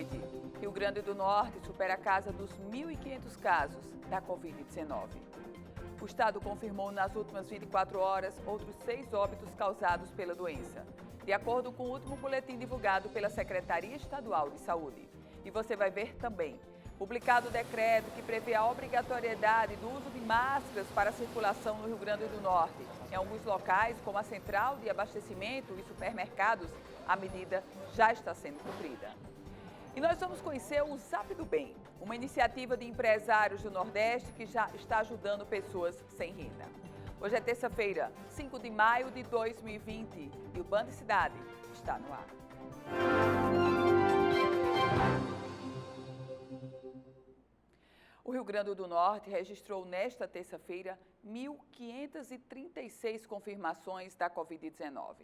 noite, Rio Grande do Norte supera a casa dos 1.500 casos da Covid-19. O estado confirmou nas últimas 24 horas outros 6 óbitos causados pela doença, de acordo com o último boletim divulgado pela Secretaria Estadual de Saúde. E você vai ver também, publicado o decreto que prevê a obrigatoriedade do uso de máscaras para a circulação no Rio Grande do Norte. Em alguns locais, como a central de abastecimento e supermercados, a medida já está sendo cumprida. E nós vamos conhecer o Zap do Bem, uma iniciativa de empresários do Nordeste que já está ajudando pessoas sem renda. Hoje é terça-feira, 5 de maio de 2020 e o Band Cidade está no ar. O Rio Grande do Norte registrou nesta terça-feira 1.536 confirmações da Covid-19.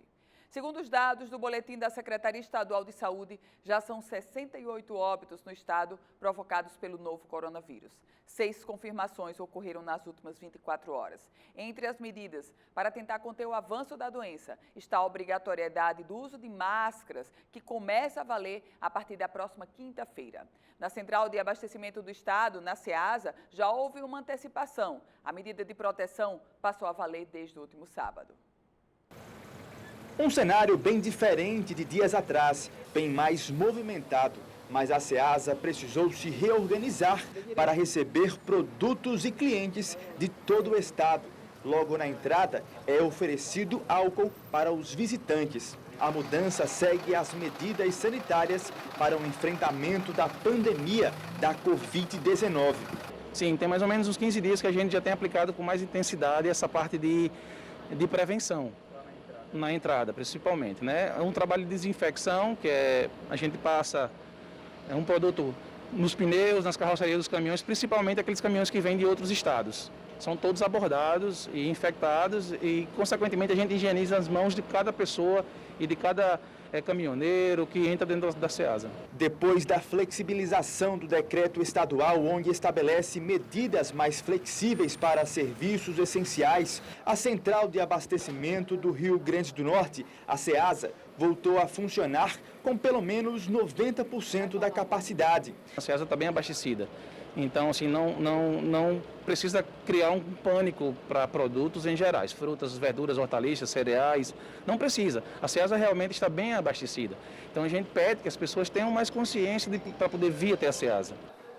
Segundo os dados do boletim da Secretaria Estadual de Saúde, já são 68 óbitos no estado provocados pelo novo coronavírus. 6 confirmações ocorreram nas últimas 24 horas. Entre as medidas para tentar conter o avanço da doença está a obrigatoriedade do uso de máscaras, que começa a valer a partir da próxima quinta-feira. Na Central de Abastecimento do Estado, na SEASA, já houve uma antecipação. A medida de proteção passou a valer desde o último sábado. Um cenário bem diferente de dias atrás, bem mais movimentado, mas a SEASA precisou se reorganizar para receber produtos e clientes de todo o estado. Logo na entrada é oferecido álcool para os visitantes. A mudança segue as medidas sanitárias para o enfrentamento da pandemia da Covid-19. Sim, tem mais ou menos uns 15 dias que a gente já tem aplicado com mais intensidade essa parte de prevenção. Na entrada, principalmente, né? É um trabalho de desinfecção, que a gente passa um produto nos pneus, nas carrocerias dos caminhões, principalmente aqueles caminhões que vêm de outros estados. São todos abordados e infectados e, consequentemente, a gente higieniza as mãos de cada pessoa e de cada caminhoneiro que entra dentro da SEASA. Depois da flexibilização do decreto estadual, onde estabelece medidas mais flexíveis para serviços essenciais, a Central de Abastecimento do Rio Grande do Norte, a SEASA, voltou a funcionar com pelo menos 90% da capacidade. A SEASA está bem abastecida. Então, assim, não precisa criar um pânico para produtos em gerais, frutas, verduras, hortaliças, cereais, não precisa. A SEASA realmente está bem abastecida. Então, a gente pede que as pessoas tenham mais consciência para poder vir até a SEASA.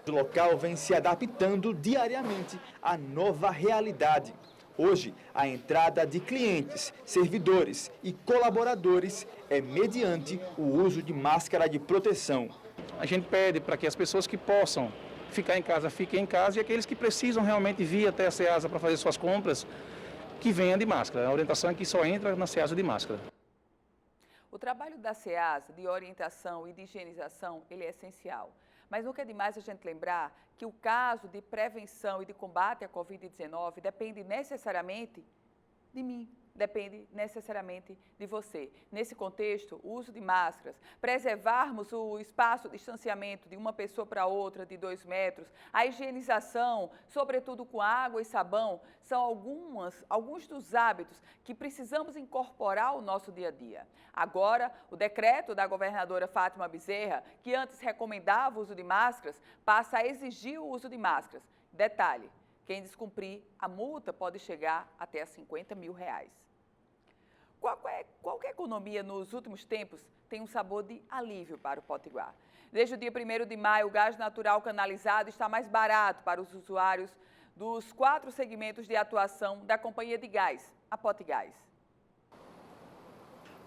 O local vem se adaptando diariamente à nova realidade. Hoje, a entrada de clientes, servidores e colaboradores é mediante o uso de máscara de proteção. A gente pede para que as pessoas que possam ficar em casa, fiquem em casa, e aqueles que precisam realmente vir até a SEASA para fazer suas compras, que venham de máscara. A orientação é que só entra na SEASA de máscara. O trabalho da SEASA de orientação e de higienização, ele é essencial. Mas nunca é demais a gente lembrar que o caso de prevenção e de combate à Covid-19 depende necessariamente de mim. Depende necessariamente de você. Nesse contexto, o uso de máscaras, preservarmos o espaço de distanciamento de uma pessoa para outra de 2 metros, a higienização, sobretudo com água e sabão, são alguns dos hábitos que precisamos incorporar ao nosso dia a dia. Agora, o decreto da governadora Fátima Bezerra, que antes recomendava o uso de máscaras, passa a exigir o uso de máscaras. Detalhe: quem descumprir, a multa pode chegar até a R$50 mil. Qualquer economia nos últimos tempos tem um sabor de alívio para o Potiguar. Desde o dia 1º de maio, o gás natural canalizado está mais barato para os usuários dos 4 segmentos de atuação da Companhia de Gás, a Potgás.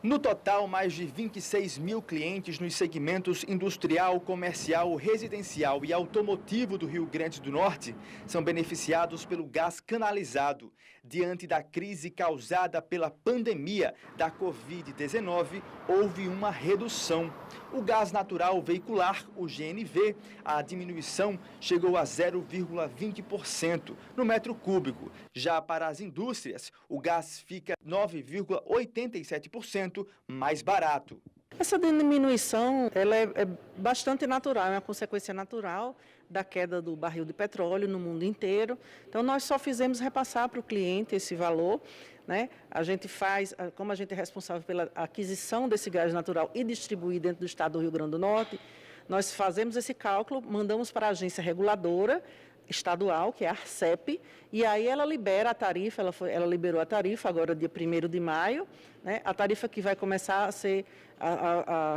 No total, mais de 26 mil clientes nos segmentos industrial, comercial, residencial e automotivo do Rio Grande do Norte são beneficiados pelo gás canalizado. Diante da crise causada pela pandemia da Covid-19, houve uma redução. O gás natural veicular, o GNV, a diminuição chegou a 0,20% no metro cúbico. Já para as indústrias, o gás fica 9,87% mais barato. Essa diminuição ela é bastante natural, é uma consequência natural da queda do barril de petróleo no mundo inteiro. Então, nós só fizemos repassar para o cliente esse valor, né? A gente faz, como a gente é responsável pela aquisição desse gás natural e distribuir dentro do estado do Rio Grande do Norte, nós fazemos esse cálculo, mandamos para a agência reguladora estadual, que é a ARCEP, e aí ela libera a tarifa, ela liberou a tarifa agora dia 1º de maio, né, a tarifa que vai começar a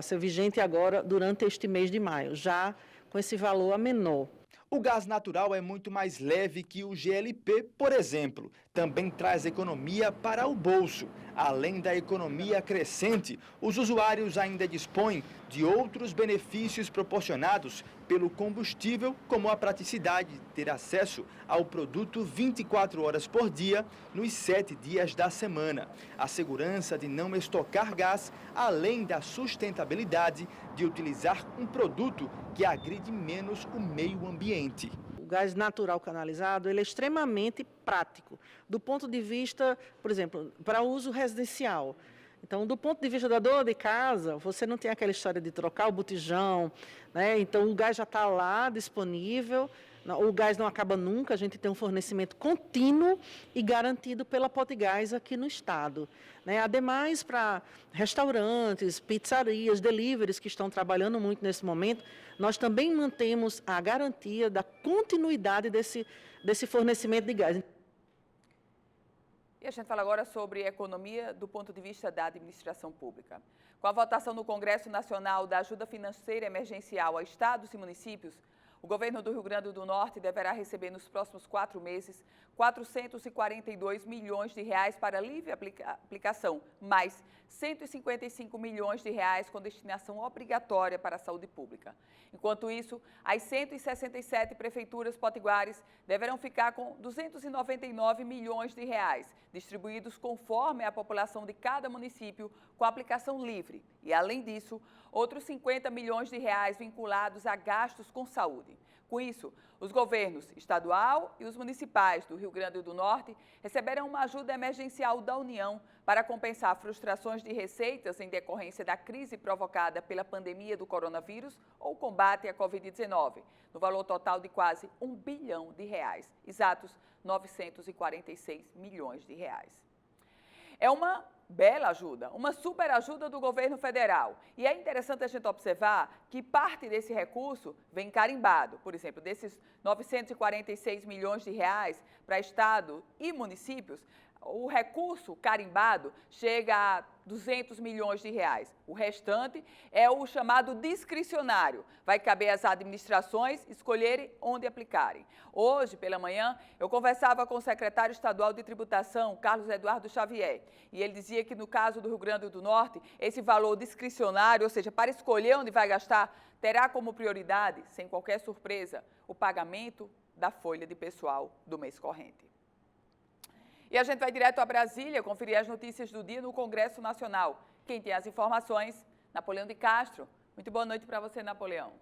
ser vigente agora durante este mês de maio, já com esse valor a menor. O gás natural é muito mais leve que o GLP, por exemplo. Também traz economia para o bolso. Além da economia crescente, os usuários ainda dispõem de outros benefícios proporcionados pelo combustível, como a praticidade de ter acesso ao produto 24 horas por dia, nos 7 dias da semana. A segurança de não estocar gás, além da sustentabilidade de utilizar um produto que agride menos o meio ambiente. O gás natural canalizado ele é extremamente prático, do ponto de vista, por exemplo, para uso residencial. Então, do ponto de vista da dona de casa, você não tem aquela história de trocar o botijão, né? Então, o gás já está lá disponível, o gás não acaba nunca, a gente tem um fornecimento contínuo e garantido pela Potigás aqui no estado, né? Ademais, para restaurantes, pizzarias, deliveries que estão trabalhando muito nesse momento, nós também mantemos a garantia da continuidade desse fornecimento de gás. E a gente fala agora sobre economia do ponto de vista da administração pública. Com a votação no Congresso Nacional da Ajuda Financeira Emergencial a estados e municípios, o governo do Rio Grande do Norte deverá receber nos próximos 4 meses 442 milhões de reais para livre aplicação, mais 155 milhões de reais com destinação obrigatória para a saúde pública. Enquanto isso, as 167 prefeituras potiguares deverão ficar com 299 milhões de reais, distribuídos conforme a população de cada município com aplicação livre. E, além disso, outros 50 milhões de reais vinculados a gastos com saúde. Com isso, os governos estadual e os municipais do Rio Grande do Norte receberão uma ajuda emergencial da União para compensar frustrações de receitas em decorrência da crise provocada pela pandemia do coronavírus ou combate à Covid-19, no valor total de quase R$1 bilhão, exatos 946 milhões de reais. É uma bela ajuda, uma super ajuda do governo federal. E é interessante a gente observar que parte desse recurso vem carimbado. Por exemplo, desses 946 milhões de reais para estado e municípios, o recurso carimbado chega a 200 milhões de reais. O restante é o chamado discricionário. Vai caber às administrações escolherem onde aplicarem. Hoje, pela manhã, eu conversava com o secretário estadual de tributação, Carlos Eduardo Xavier, e ele dizia que no caso do Rio Grande do Norte, esse valor discricionário, ou seja, para escolher onde vai gastar, terá como prioridade, sem qualquer surpresa, o pagamento da folha de pessoal do mês corrente. E a gente vai direto a Brasília conferir as notícias do dia no Congresso Nacional. Quem tem as informações? Napoleão de Castro. Muito boa noite para você, Napoleão.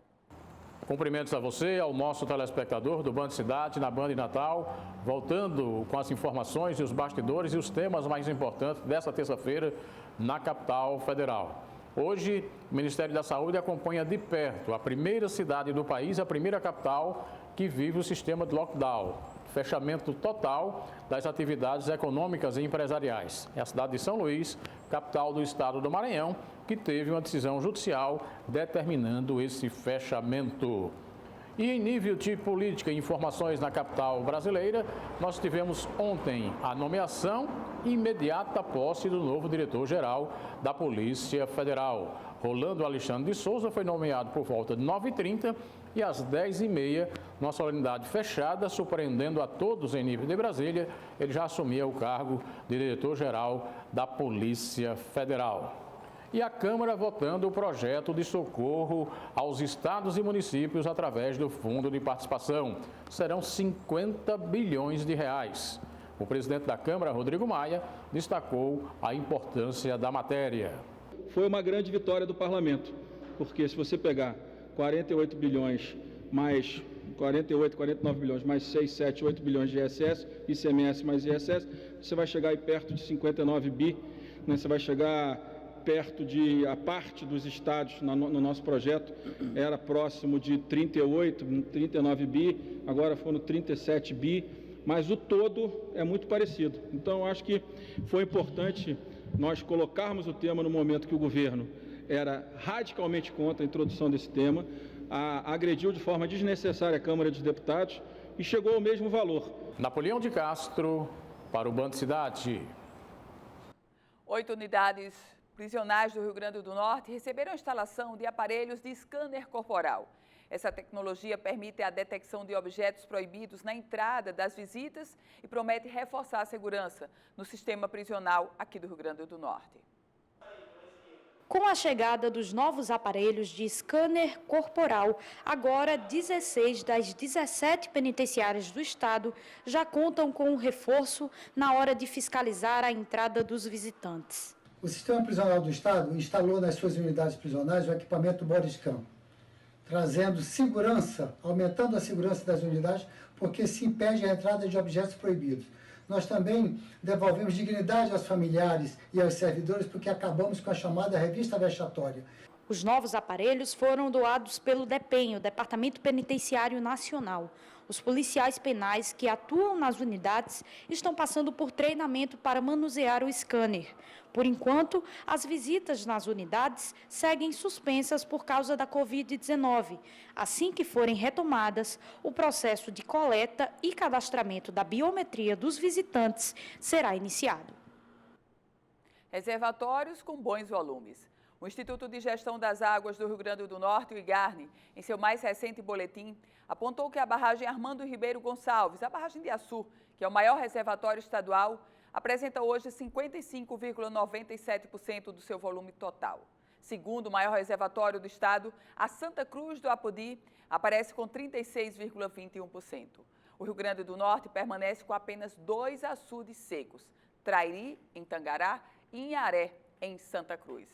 Cumprimentos a você, ao nosso telespectador do Band Cidade, na Band Natal, voltando com as informações e os bastidores e os temas mais importantes dessa terça-feira na capital federal. Hoje, o Ministério da Saúde acompanha de perto a primeira cidade do país, a primeira capital que vive o sistema de lockdown. Fechamento total das atividades econômicas e empresariais. É a cidade de São Luís, capital do estado do Maranhão, que teve uma decisão judicial determinando esse fechamento. E em nível de política e informações na capital brasileira, nós tivemos ontem a nomeação e imediata posse do novo diretor-geral da Polícia Federal. Rolando Alexandre de Souza foi nomeado por volta de 9h30 e às 10h30, numa solenidade fechada, surpreendendo a todos em nível de Brasília, ele já assumia o cargo de diretor-geral da Polícia Federal. E a Câmara votando o projeto de socorro aos estados e municípios através do Fundo de Participação. Serão 50 bilhões de reais. O presidente da Câmara, Rodrigo Maia, destacou a importância da matéria. Foi uma grande vitória do Parlamento, porque se você pegar 48 bilhões mais 49 bilhões mais 6, 7, 8 bilhões de ISS, ICMS mais ISS, você vai chegar aí perto de 59 bi, né? Você vai chegar perto de, a parte dos estados no nosso projeto era próximo de 38, 39 bi, agora foram 37 bi, mas o todo é muito parecido. Então, eu acho que foi importante nós colocarmos o tema no momento que o governo era radicalmente contra a introdução desse tema. agrediu de forma desnecessária a Câmara dos Deputados e chegou ao mesmo valor. Napoleão de Castro, para o Band Cidade. 8 unidades prisionais do Rio Grande do Norte receberam a instalação de aparelhos de scanner corporal. Essa tecnologia permite a detecção de objetos proibidos na entrada das visitas e promete reforçar a segurança no sistema prisional aqui do Rio Grande do Norte. Com a chegada dos novos aparelhos de scanner corporal, agora 16 das 17 penitenciárias do estado já contam com um reforço na hora de fiscalizar a entrada dos visitantes. O Sistema Prisional do Estado instalou nas suas unidades prisionais o equipamento Bodycam, trazendo segurança, aumentando a segurança das unidades, porque se impede a entrada de objetos proibidos. Nós também devolvemos dignidade aos familiares e aos servidores, porque acabamos com a chamada revista vexatória. Os novos aparelhos foram doados pelo DEPEN, o Departamento Penitenciário Nacional. Os policiais penais que atuam nas unidades estão passando por treinamento para manusear o scanner. Por enquanto, as visitas nas unidades seguem suspensas por causa da Covid-19. Assim que forem retomadas, o processo de coleta e cadastramento da biometria dos visitantes será iniciado. Reservatórios com bons volumes. O Instituto de Gestão das Águas do Rio Grande do Norte, o IGARNE, em seu mais recente boletim, apontou que a barragem Armando Ribeiro Gonçalves, a barragem de Açu, que é o maior reservatório estadual, apresenta hoje 55,97% do seu volume total. Segundo o maior reservatório do estado, a Santa Cruz do Apodi aparece com 36,21%. O Rio Grande do Norte permanece com apenas 2 açudes secos, Trairi, em Tangará, e Inharé, em Santa Cruz.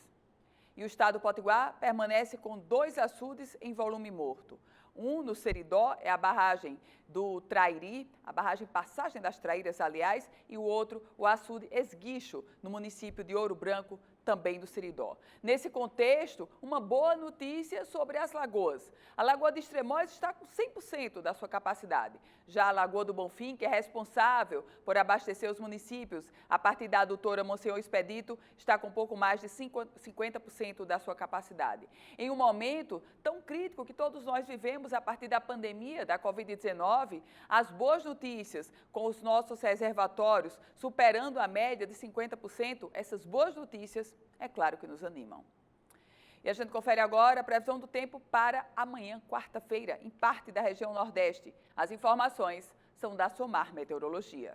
E o estado do Potiguar permanece com 2 açudes em volume morto. Um no Seridó, é a barragem do Trairi, a barragem Passagem das Traíras, aliás, e o outro, o açude Esguicho, no município de Ouro Branco, também do Seridó. Nesse contexto, uma boa notícia sobre as lagoas. A Lagoa de Extremóis está com 100% da sua capacidade. Já a Lagoa do Bonfim, que é responsável por abastecer os municípios a partir da adutora Monsenhor Expedito, está com pouco mais de 50% da sua capacidade. Em um momento tão crítico que todos nós vivemos a partir da pandemia da Covid-19, as boas notícias com os nossos reservatórios superando a média de 50%, essas boas notícias, é claro que nos animam. E a gente confere agora a previsão do tempo para amanhã, quarta-feira, em parte da região Nordeste. As informações são da Somar Meteorologia.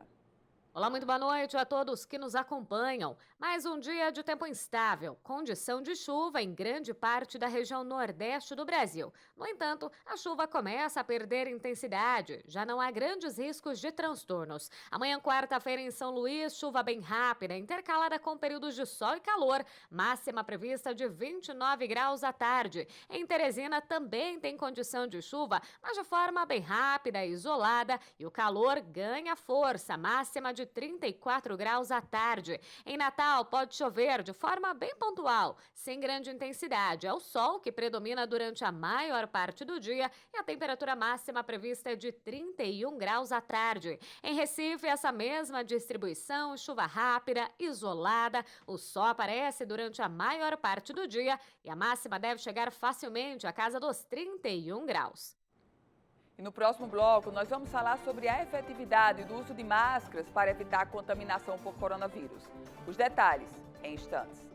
Olá, muito boa noite a todos que nos acompanham. Mais um dia de tempo instável, condição de chuva em grande parte da região nordeste do Brasil. No entanto, a chuva começa a perder intensidade, já não há grandes riscos de transtornos. Amanhã, quarta-feira, em São Luís, chuva bem rápida, intercalada com períodos de sol e calor, máxima prevista de 29 graus à tarde. Em Teresina também tem condição de chuva, mas de forma bem rápida e isolada, e o calor ganha força, máxima de 34 graus à tarde. Em Natal, pode chover de forma bem pontual, sem grande intensidade. É o sol que predomina durante a maior parte do dia e a temperatura máxima prevista é de 31 graus à tarde. Em Recife, essa mesma distribuição, chuva rápida, isolada. O sol aparece durante a maior parte do dia e a máxima deve chegar facilmente à casa dos 31 graus. E no próximo bloco, nós vamos falar sobre a efetividade do uso de máscaras para evitar a contaminação por coronavírus. Os detalhes em instantes.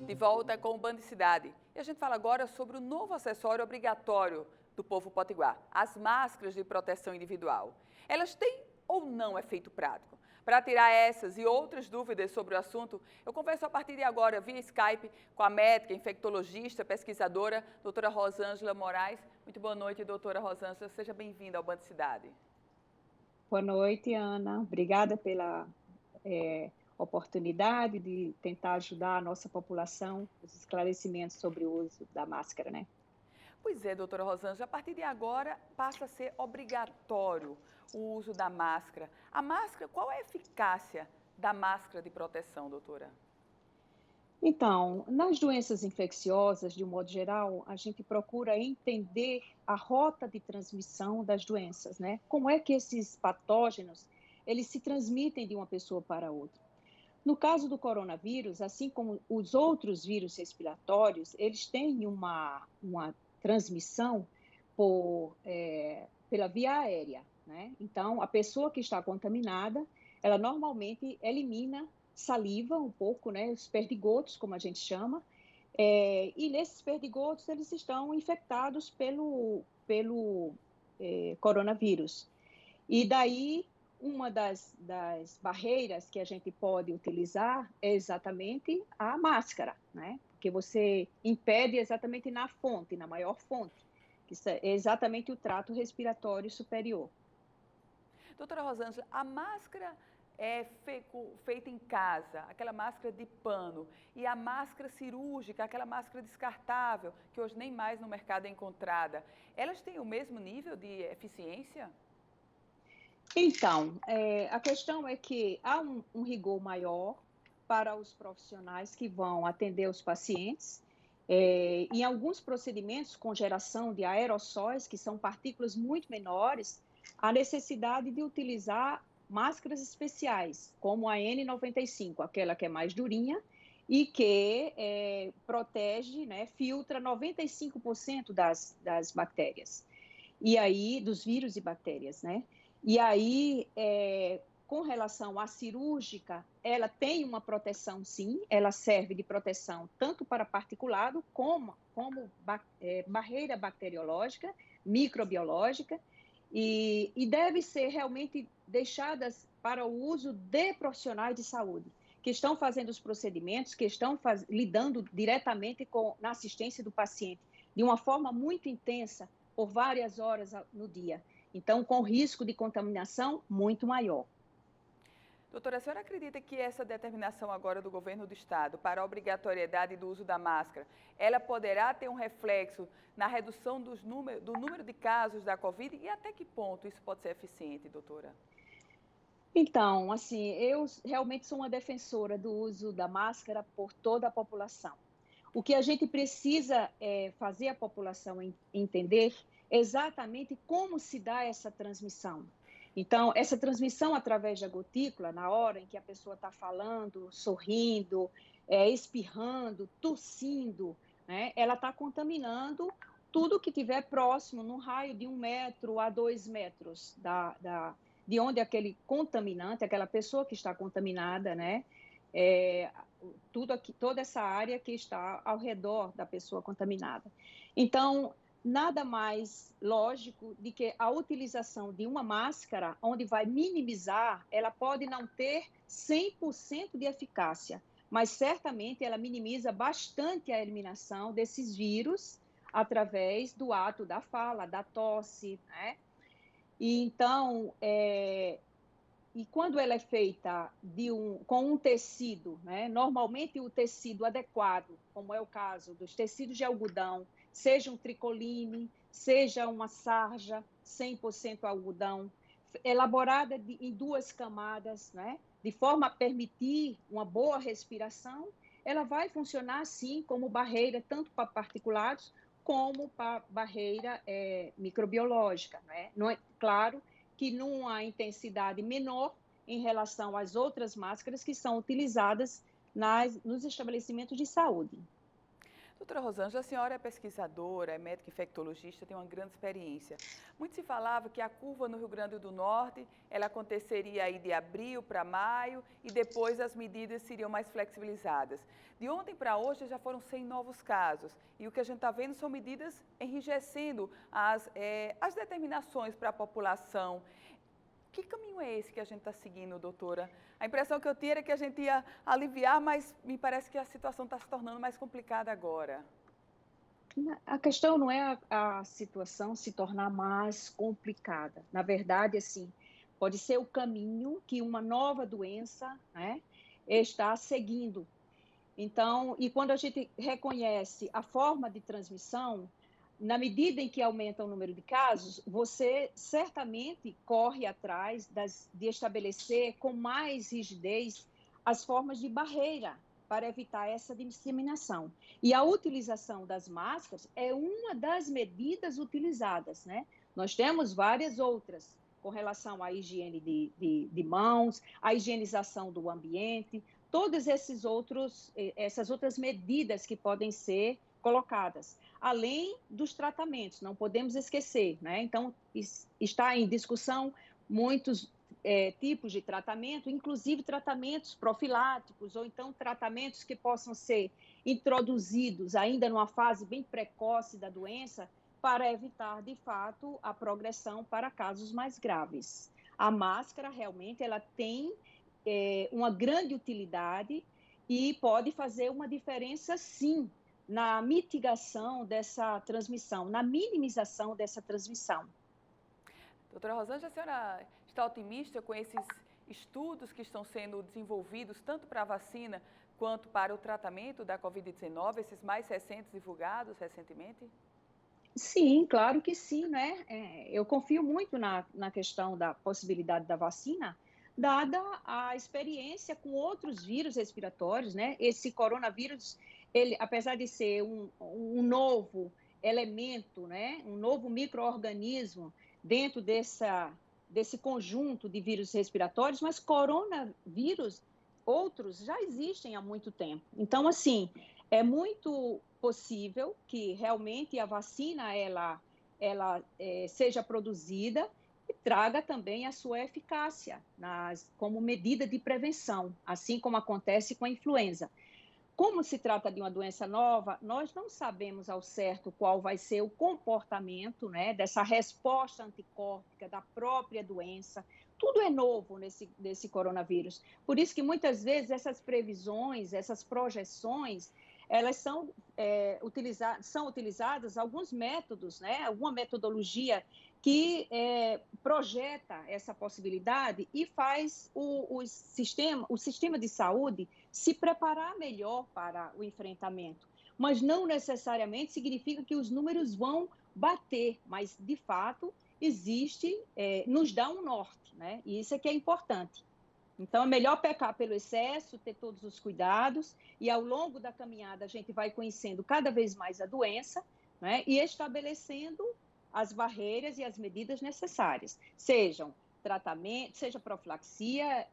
De volta com o Band Cidade. E a gente fala agora sobre o novo acessório obrigatório do povo potiguar, as máscaras de proteção individual. Elas têm ou não efeito prático? Para tirar essas e outras dúvidas sobre o assunto, eu converso a partir de agora via Skype com a médica, infectologista, pesquisadora, doutora Rosângela Moraes. Muito boa noite, doutora Rosângela. Seja bem-vinda ao Band Cidade. Boa noite, Ana. Obrigada pela oportunidade de tentar ajudar a nossa população, os esclarecimentos sobre o uso da máscara, né? Pois é, doutora Rosângela, a partir de agora passa a ser obrigatório o uso da máscara. A máscara, qual é a eficácia da máscara de proteção, doutora? Então, nas doenças infecciosas, de um modo geral, a gente procura entender a rota de transmissão das doenças, né? Como é que esses patógenos, eles se transmitem de uma pessoa para outra. No caso do coronavírus, assim como os outros vírus respiratórios, eles têm uma transmissão pela via aérea, né? Então, a pessoa que está contaminada, ela normalmente elimina saliva um pouco, né? Os perdigotos, como a gente chama, e nesses perdigotos eles estão infectados pelo coronavírus. E daí, uma das barreiras que a gente pode utilizar é exatamente a máscara, né? Porque você impede exatamente na fonte, na maior fonte, que é exatamente o trato respiratório superior. Doutora Rosângela, a máscara é feita em casa, aquela máscara de pano, e a máscara cirúrgica, aquela máscara descartável, que hoje nem mais no mercado é encontrada, elas têm o mesmo nível de eficiência? Então, a questão é que há um rigor maior para os profissionais que vão atender os pacientes. Em alguns procedimentos com geração de aerossóis, que são partículas muito menores, há necessidade de utilizar máscaras especiais, como a N95, aquela que é mais durinha e que protege, né, filtra 95% das bactérias, e aí, dos vírus e bactérias, né? E aí, com relação à cirúrgica, ela tem uma proteção, sim, ela serve de proteção tanto para particulado como barreira bacteriológica, microbiológica, e deve ser realmente deixadas para o uso de profissionais de saúde, que estão fazendo os procedimentos, que estão lidando diretamente na assistência do paciente, de uma forma muito intensa, por várias horas no dia. Então, com risco de contaminação muito maior. Doutora, a senhora acredita que essa determinação agora do governo do estado para a obrigatoriedade do uso da máscara, ela poderá ter um reflexo na redução do número de casos da Covid e até que ponto isso pode ser eficiente, doutora? Então, assim, eu realmente sou uma defensora do uso da máscara por toda a população. O que a gente precisa fazer a população entender exatamente como se dá essa transmissão. Então, essa transmissão através da gotícula, na hora em que a pessoa está falando, sorrindo, espirrando, tossindo, né, ela está contaminando tudo que estiver próximo, num raio de 1 metro a 2 metros de onde aquele contaminante, aquela pessoa que está contaminada, né, toda essa área que está ao redor da pessoa contaminada. Então, nada mais lógico de que a utilização de uma máscara, onde vai minimizar, ela pode não ter 100% de eficácia, mas certamente ela minimiza bastante a eliminação desses vírus através do ato da fala, da tosse, né? E então, e quando ela é feita com um tecido, né? Normalmente o tecido adequado, como é o caso dos tecidos de algodão, seja um tricoline, seja uma sarja 100% algodão, elaborada em 2 camadas, né? De forma a permitir uma boa respiração, ela vai funcionar sim como barreira tanto para particulados como para barreira microbiológica, né? Não é, claro que numa intensidade menor em relação às outras máscaras que são utilizadas nos estabelecimentos de saúde. Doutora Rosângela, a senhora é pesquisadora, é médica infectologista, tem uma grande experiência. Muito se falava que a curva no Rio Grande do Norte, ela aconteceria aí de abril para maio e depois as medidas seriam mais flexibilizadas. De ontem para hoje já foram 100 novos casos e o que a gente está vendo são medidas enrijecendo as determinações para a população. Que caminho é esse que a gente está seguindo, doutora? A impressão que eu tinha era que a gente ia aliviar, mas me parece que a situação está se tornando mais complicada agora. A questão não é a situação se tornar mais complicada. Na verdade, assim, pode ser o caminho que uma nova doença, né, está seguindo. Então, e quando a gente reconhece a forma de transmissão, na medida em que aumenta o número de casos, você certamente corre atrás de estabelecer com mais rigidez as formas de barreira para evitar essa disseminação. E a utilização das máscaras é uma das medidas utilizadas, né? Nós temos várias outras com relação à higiene de mãos, à higienização do ambiente, todas essas outras medidas que podem ser colocadas, além dos tratamentos, não podemos esquecer, né? Então, está em discussão muitos tipos de tratamento, inclusive tratamentos profiláticos ou então tratamentos que possam ser introduzidos ainda numa fase bem precoce da doença para evitar, de fato, a progressão para casos mais graves. A máscara, realmente, ela tem uma grande utilidade e pode fazer uma diferença, sim, na mitigação dessa transmissão, na minimização dessa transmissão. Doutora Rosângela, a senhora está otimista com esses estudos que estão sendo desenvolvidos, tanto para a vacina quanto para o tratamento da Covid-19, esses mais recentes divulgados recentemente? Sim, claro que sim, né? Eu confio muito na questão da possibilidade da vacina, dada a experiência com outros vírus respiratórios, né? Esse coronavírus, ele, apesar de ser um novo elemento, né? Um novo micro-organismo dentro desse conjunto de vírus respiratórios, mas coronavírus, outros já existem há muito tempo. Então, assim, é muito possível que realmente a vacina ela seja produzida e traga também a sua eficácia como medida de prevenção, assim como acontece com a influenza. Como se trata de uma doença nova, nós não sabemos ao certo qual vai ser o comportamento, né, dessa resposta anticórpica da própria doença. Tudo é novo nesse coronavírus. Por isso que muitas vezes essas previsões, essas projeções, elas são utilizadas alguns métodos, né, alguma metodologia que projeta essa possibilidade e faz o sistema de saúde se preparar melhor para o enfrentamento. Mas não necessariamente significa que os números vão bater, mas, de fato, nos dá um norte, né? E isso é que é importante. Então, é melhor pecar pelo excesso, ter todos os cuidados, e ao longo da caminhada a gente vai conhecendo cada vez mais a doença, né? E estabelecendo as barreiras e as medidas necessárias, seja tratamento, seja profilaxia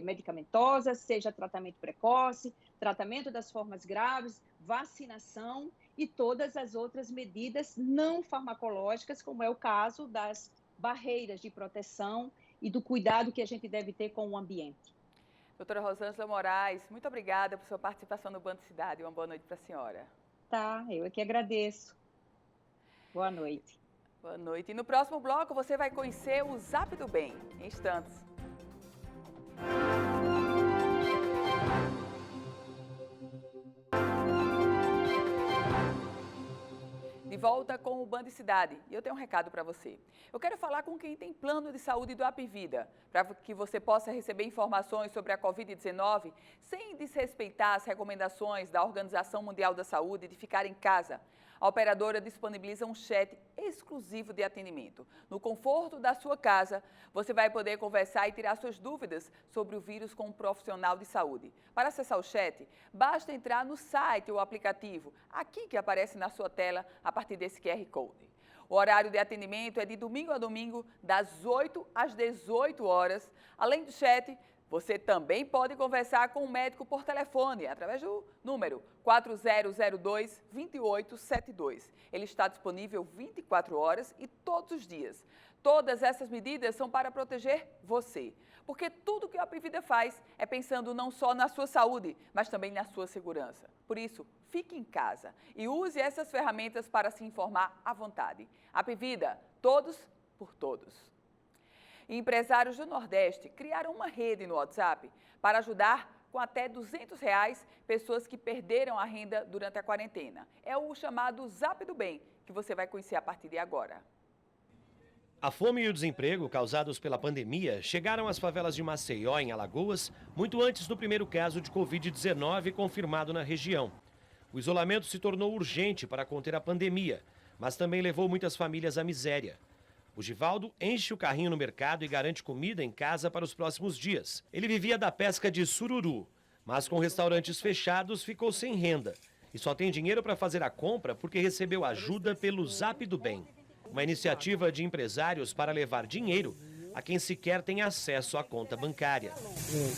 medicamentosa, seja tratamento precoce, tratamento das formas graves, vacinação e todas as outras medidas não farmacológicas, como é o caso das barreiras de proteção e do cuidado que a gente deve ter com o ambiente. Doutora Rosângela Moraes, muito obrigada por sua participação no Band Cidade. Uma boa noite para a senhora. Tá, eu é que agradeço. Boa noite. Boa noite. E no próximo bloco você vai conhecer o Zap do Bem, em instantes. De volta com o Band Cidade. E eu tenho um recado para você. Eu quero falar com quem tem plano de saúde do Apvida, para que você possa receber informações sobre a Covid-19 sem desrespeitar as recomendações da Organização Mundial da Saúde de ficar em casa. A operadora disponibiliza um chat exclusivo de atendimento. No conforto da sua casa, você vai poder conversar e tirar suas dúvidas sobre o vírus com um profissional de saúde. Para acessar o chat, basta entrar no site ou aplicativo, aqui que aparece na sua tela a partir desse QR Code. O horário de atendimento é de domingo a domingo, das 8 às 18 horas. Além do chat, você também pode conversar com o médico por telefone, através do número 4002-2872. Ele está disponível 24 horas e todos os dias. Todas essas medidas são para proteger você, porque tudo que a Apvida faz é pensando não só na sua saúde, mas também na sua segurança. Por isso, fique em casa e use essas ferramentas para se informar à vontade. Apvida, todos por todos. Empresários do Nordeste criaram uma rede no WhatsApp para ajudar com até R$200 pessoas que perderam a renda durante a quarentena. É o chamado Zap do Bem, que você vai conhecer a partir de agora. A fome e o desemprego causados pela pandemia chegaram às favelas de Maceió, em Alagoas, muito antes do primeiro caso de Covid-19 confirmado na região. O isolamento se tornou urgente para conter a pandemia, mas também levou muitas famílias à miséria. O Givaldo enche o carrinho no mercado e garante comida em casa para os próximos dias. Ele vivia da pesca de sururu, mas com restaurantes fechados ficou sem renda. E só tem dinheiro para fazer a compra porque recebeu ajuda pelo Zap do Bem. Uma iniciativa de empresários para levar dinheiro a quem sequer tem acesso à conta bancária.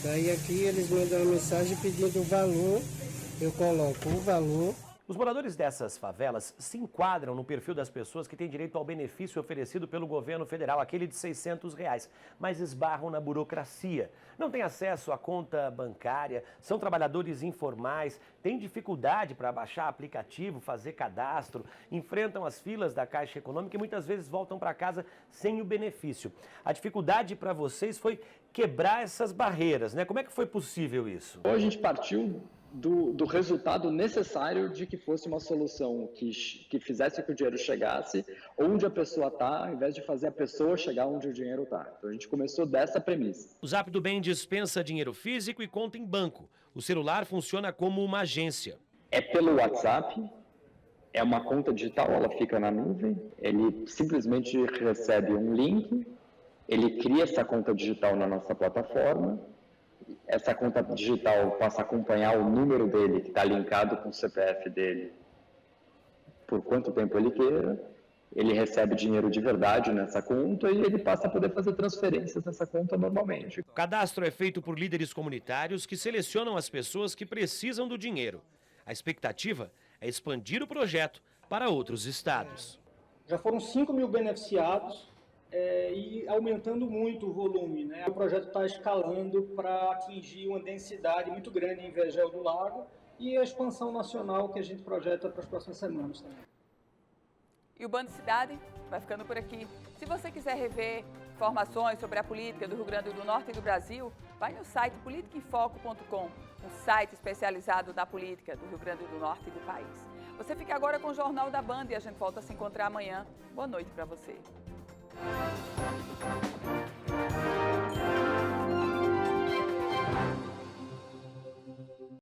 Daí aqui eles mandam uma mensagem pedindo o valor, eu coloco o valor. Os moradores dessas favelas se enquadram no perfil das pessoas que têm direito ao benefício oferecido pelo governo federal, aquele de R$ 600, mas esbarram na burocracia. Não têm acesso à conta bancária, são trabalhadores informais, têm dificuldade para baixar aplicativo, fazer cadastro, enfrentam as filas da Caixa Econômica e muitas vezes voltam para casa sem o benefício. A dificuldade para vocês foi quebrar essas barreiras, né? Como é que foi possível isso? Hoje a gente partiu do resultado necessário de que fosse uma solução que fizesse com que o dinheiro chegasse onde a pessoa está, ao invés de fazer a pessoa chegar onde o dinheiro está. Então a gente começou dessa premissa. O Zap do Bem dispensa dinheiro físico e conta em banco. O celular funciona como uma agência. É pelo WhatsApp, é uma conta digital, ela fica na nuvem, ele simplesmente recebe um link, ele cria essa conta digital na nossa plataforma. Essa conta digital passa a acompanhar o número dele, que está linkado com o CPF dele, por quanto tempo ele queira. Ele recebe dinheiro de verdade nessa conta e ele passa a poder fazer transferências nessa conta normalmente. O cadastro é feito por líderes comunitários que selecionam as pessoas que precisam do dinheiro. A expectativa é expandir o projeto para outros estados. Já foram 5 mil beneficiados. E aumentando muito o volume, né? O projeto está escalando para atingir uma densidade muito grande em Vergel do Lago e a expansão nacional que a gente projeta para as próximas semanas também. E o Band Cidade vai ficando por aqui. Se você quiser rever informações sobre a política do Rio Grande do Norte e do Brasil, vai no site politicaemfoco.com, um site especializado na política do Rio Grande do Norte e do país. Você fica agora com o Jornal da Band e a gente volta a se encontrar amanhã. Boa noite para você.